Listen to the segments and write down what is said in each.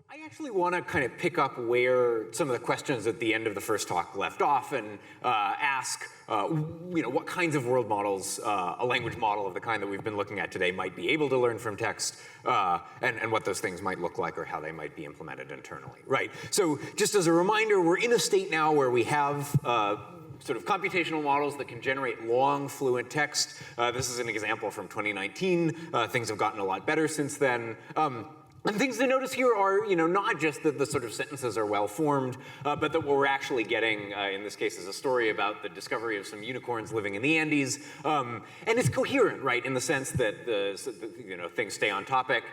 I actually want to kind of pick up where some of the questions at the end of the first talk left off and ask, what kinds of world models a language model of the kind that we've been looking at today might be able to learn from text, and what those things might look like or how they might be implemented internally, right? So just as a reminder, we're in a state now where we have sort of computational models that can generate long, fluent text. This is an example from 2019. Things have gotten a lot better since then. And things to notice here are, not just that the sort of sentences are well formed, but that what we're actually getting, in this case, is a story about the discovery of some unicorns living in the Andes. And it's coherent, right, in the sense that things stay on topic.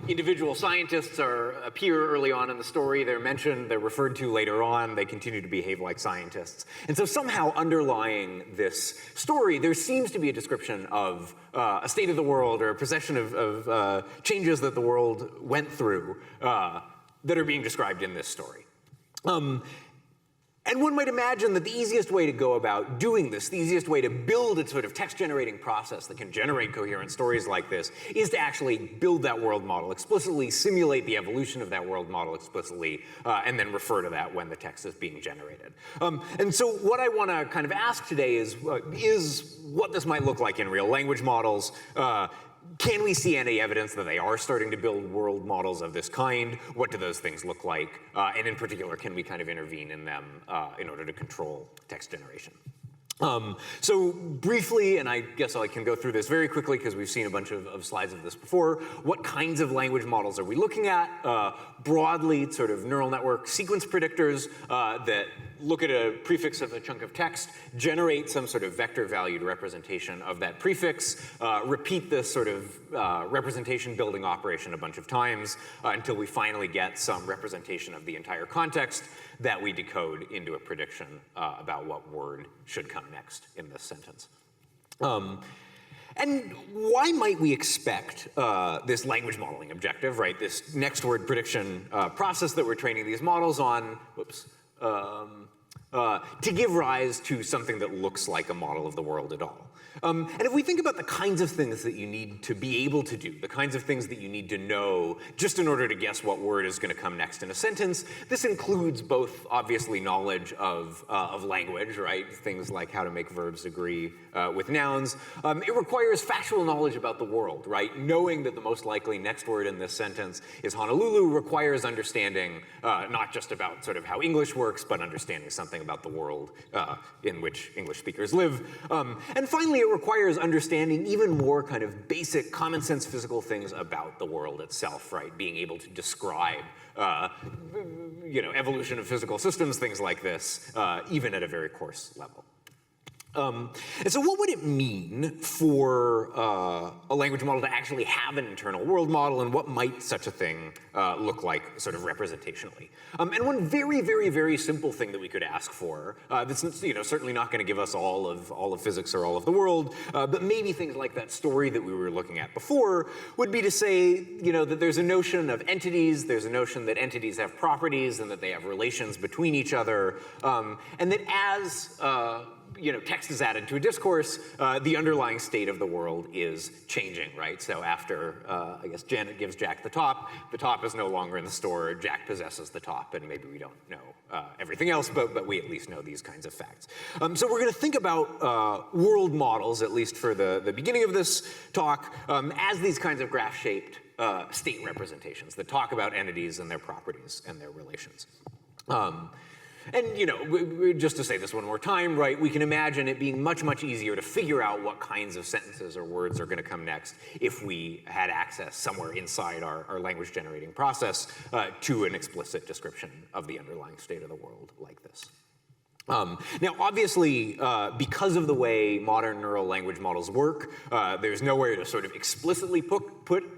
Individual scientists appear early on in the story. They're mentioned. They're referred to later on. They continue to behave like scientists. And so somehow underlying this story, there seems to be a description of a state of the world or a procession of changes that the world went through that are being described in this story. And one might imagine that the easiest way to go about doing this, the easiest way to build a sort of text-generating process that can generate coherent stories like this, is to actually build that world model explicitly, simulate the evolution of that world model explicitly, and then refer to that when the text is being generated. And so what I want to kind of ask today is what this might look like in real language models. Can we see any evidence that they are starting to build world models of this kind? What do those things look like? And in particular, can we kind of intervene in them in order to control text generation? So briefly, and I guess I can go through this very quickly because we've seen a bunch of slides of this before, what kinds of language models are we looking at? Broadly, sort of neural network sequence predictors that look at a prefix of a chunk of text, generate some sort of vector-valued representation of that prefix, repeat this sort of representation building operation a bunch of times until we finally get some representation of the entire context that we decode into a prediction about what word should come next in this sentence. And why might we expect this language modeling objective, right, this next word prediction process that we're training these models on, to give rise to something that looks like a model of the world at all? And if we think about the kinds of things that you need to be able to do, the kinds of things that you need to know just in order to guess what word is going to come next in a sentence, this includes both, obviously, knowledge of language, right? Things like how to make verbs agree with nouns. It requires factual knowledge about the world, right? Knowing that the most likely next word in this sentence is Honolulu requires understanding not just about sort of how English works, but understanding something about the world in which English speakers live. And finally, it requires understanding even more kind of basic common sense physical things about the world itself, right? Being able to describe, evolution of physical systems, things like this, even at a very coarse level. And so what would it mean for a language model to actually have an internal world model, and what might such a thing look like sort of representationally? And one very, very, very simple thing that we could ask for, that's certainly not going to give us all of physics or all of the world, but maybe things like that story that we were looking at before, would be to say, that there's a notion of entities, there's a notion that entities have properties and that they have relations between each other, and that as text is added to a discourse, the underlying state of the world is changing, right? So after, I guess, Janet gives Jack the top is no longer in the store, Jack possesses the top, and maybe we don't know everything else, but we at least know these kinds of facts. So we're going to think about world models, at least for the beginning of this talk, as these kinds of graph-shaped state representations that talk about entities and their properties and their relations. And, just to say this one more time, right, we can imagine it being much, much easier to figure out what kinds of sentences or words are going to come next if we had access somewhere inside our language generating process to an explicit description of the underlying state of the world like this. Now, obviously, because of the way modern neural language models work, there's nowhere to sort of explicitly put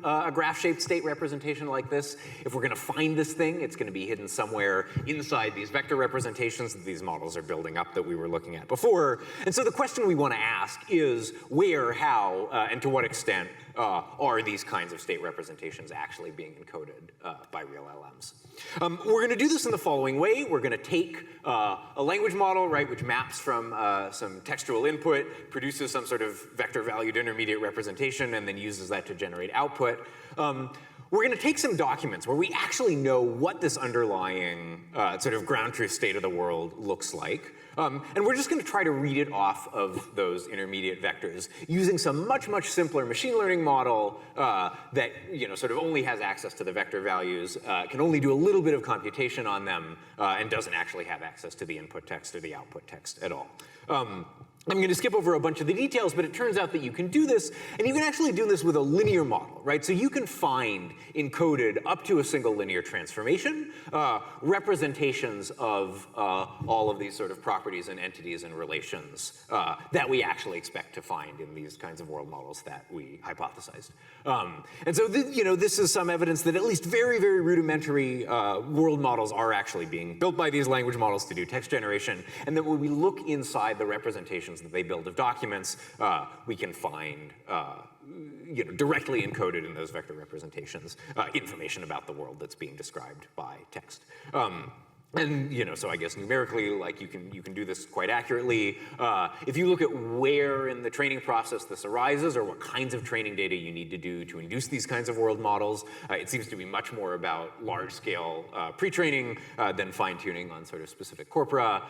a graph-shaped state representation like this. If we're going to find this thing, it's going to be hidden somewhere inside these vector representations that these models are building up that we were looking at before. And so the question we want to ask is where, how, and to what extent are these kinds of state representations actually being encoded by real LMs? We're going to do this in the following way. We're going to take a language model, right, which maps from some textual input, produces some sort of vector-valued intermediate representation, and then uses that to generate output. we're going to take some documents where we actually know what this underlying sort of ground truth state of the world looks like. And we're just going to try to read it off of those intermediate vectors using some much, much simpler machine learning model that sort of only has access to the vector values, can only do a little bit of computation on them, and doesn't actually have access to the input text or the output text at all. I'm going to skip over a bunch of the details, but it turns out that you can do this, and you can actually do this with a linear model, right? So you can find, encoded up to a single linear transformation, representations of all of these sort of properties and entities and relations that we actually expect to find in these kinds of world models that we hypothesized. And so this is some evidence that at least very, very rudimentary world models are actually being built by these language models to do text generation, and that when we look inside the representations that they build of documents, we can find directly encoded in those vector representations information about the world that's being described by text. And so I guess numerically, like you can do this quite accurately. If you look at where in the training process this arises, or what kinds of training data you need to do to induce these kinds of world models, it seems to be much more about large-scale pre-training than fine-tuning on sort of specific corpora.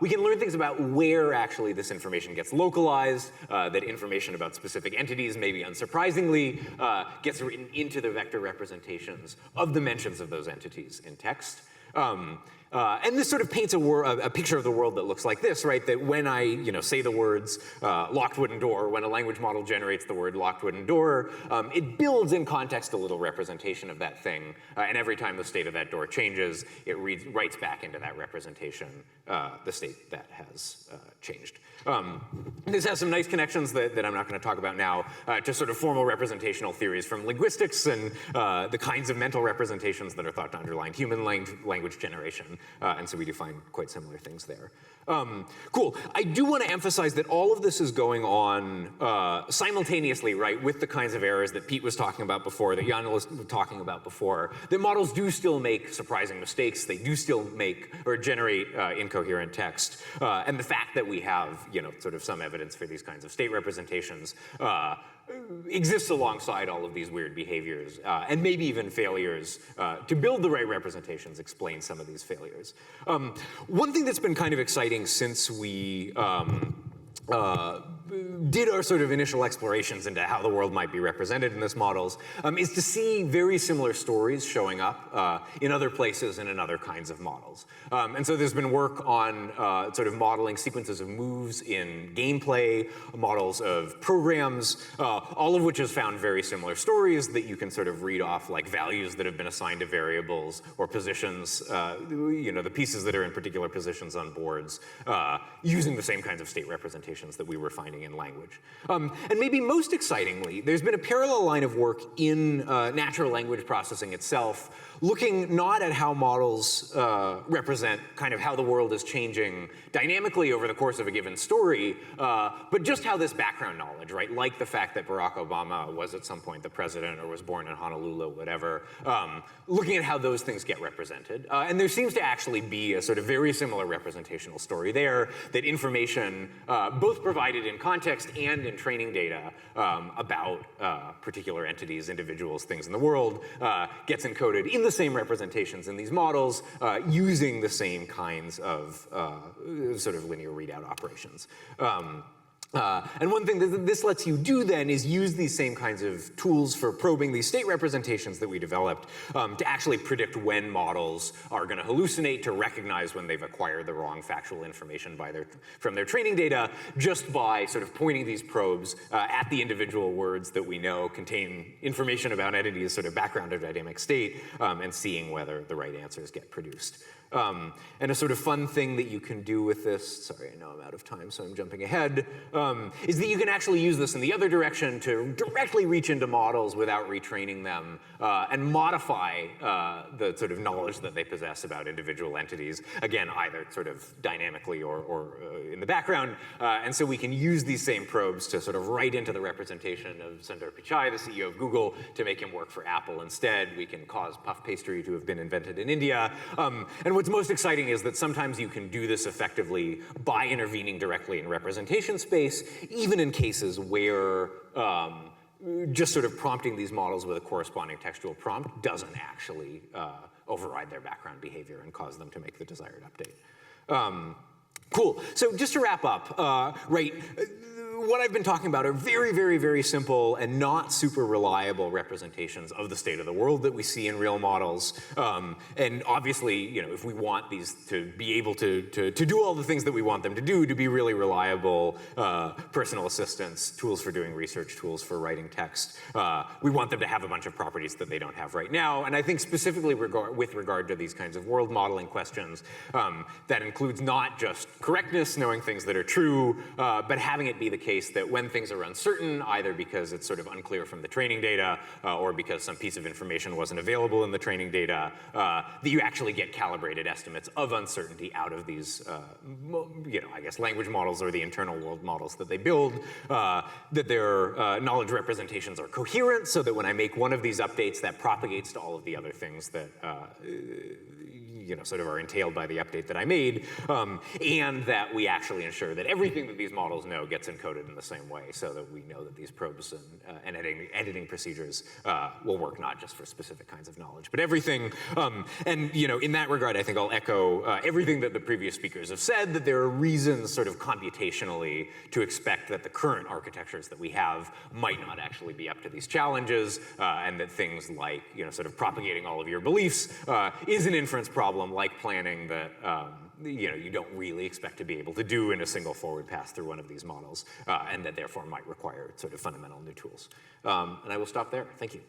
We can learn things about where actually this information gets localized, that information about specific entities, maybe unsurprisingly, gets written into the vector representations of the mentions of those entities in text. And this sort of paints a picture of the world that looks like this, right? That when I, say the words locked wooden door, when a language model generates the word locked wooden door, it builds in context a little representation of that thing, and every time the state of that door changes, it writes back into that representation the state that has changed. This has some nice connections that I'm not going to talk about now to sort of formal representational theories from linguistics and the kinds of mental representations that are thought to underlie human language generation. And so we do find quite similar things there. Cool. I do want to emphasize that all of this is going on simultaneously, right, with the kinds of errors that Pete was talking about before, that Jan was talking about before. That models do still make surprising mistakes. They do still make or generate incoherent text. And the fact that we have, sort of some evidence for these kinds of state representations exists alongside all of these weird behaviors, and maybe even failures to build the right representations explain some of these failures. One thing that's been kind of exciting since we did our sort of initial explorations into how the world might be represented in these models is to see very similar stories showing up in other places and in other kinds of models. And so there's been work on sort of modeling sequences of moves in gameplay, models of programs, all of which has found very similar stories that you can sort of read off, like values that have been assigned to variables or positions, the pieces that are in particular positions on boards, using the same kinds of state representations that we were finding in language. And maybe most excitingly, there's been a parallel line of work in natural language processing itself, looking not at how models represent kind of how the world is changing dynamically over the course of a given story, but just how this background knowledge, right, like the fact that Barack Obama was at some point the president or was born in Honolulu, whatever, looking at how those things get represented. And there seems to actually be a sort of very similar representational story there, that information both provided in context and in training data about particular entities, individuals, things in the world, gets encoded in the same representations in these models using the same kinds of sort of linear readout operations. And one thing that this lets you do then is use these same kinds of tools for probing these state representations that we developed to actually predict when models are going to hallucinate, to recognize when they've acquired the wrong factual information from their training data, just by sort of pointing these probes at the individual words that we know contain information about entities, sort of background or dynamic state, and seeing whether the right answers get produced. And a sort of fun thing that you can do with this, sorry, I know I'm out of time, so I'm jumping ahead, is that you can actually use this in the other direction to directly reach into models without retraining them and modify the sort of knowledge that they possess about individual entities, again, either sort of dynamically or in the background. And so we can use these same probes to sort of write into the representation of Sundar Pichai, the CEO of Google, to make him work for Apple instead. We can cause puff pastry to have been invented in India. And what's most exciting is that sometimes you can do this effectively by intervening directly in representation space, even in cases where just sort of prompting these models with a corresponding textual prompt doesn't actually override their background behavior and cause them to make the desired update. Cool. So just to wrap up, right, what I've been talking about are very, very, very simple and not super reliable representations of the state of the world that we see in real models. And obviously, you know, if we want these to be able to do all the things that we want them to do, to be really reliable personal assistants, tools for doing research, tools for writing text, we want them to have a bunch of properties that they don't have right now. And I think specifically with regard to these kinds of world modeling questions, that includes not just correctness, knowing things that are true, but having it be the case that when things are uncertain, either because it's sort of unclear from the training data or because some piece of information wasn't available in the training data, that you actually get calibrated estimates of uncertainty out of these, you know, I guess language models or the internal world models that they build, that their knowledge representations are coherent so that when I make one of these updates, that propagates to all of the other things that you know, sort of are entailed by the update that I made, and that we actually ensure that everything that these models know gets encoded in the same way, so that we know that these probes and editing procedures will work not just for specific kinds of knowledge, but everything. And you know, in that regard, I think I'll echo everything that the previous speakers have said, that there are reasons sort of computationally to expect that the current architectures that we have might not actually be up to these challenges, and that things like, you know, sort of propagating all of your beliefs is an inference problem like planning that you know, you don't really expect to be able to do in a single forward pass through one of these models, and that therefore might require sort of fundamental new tools. And I will stop there. Thank you.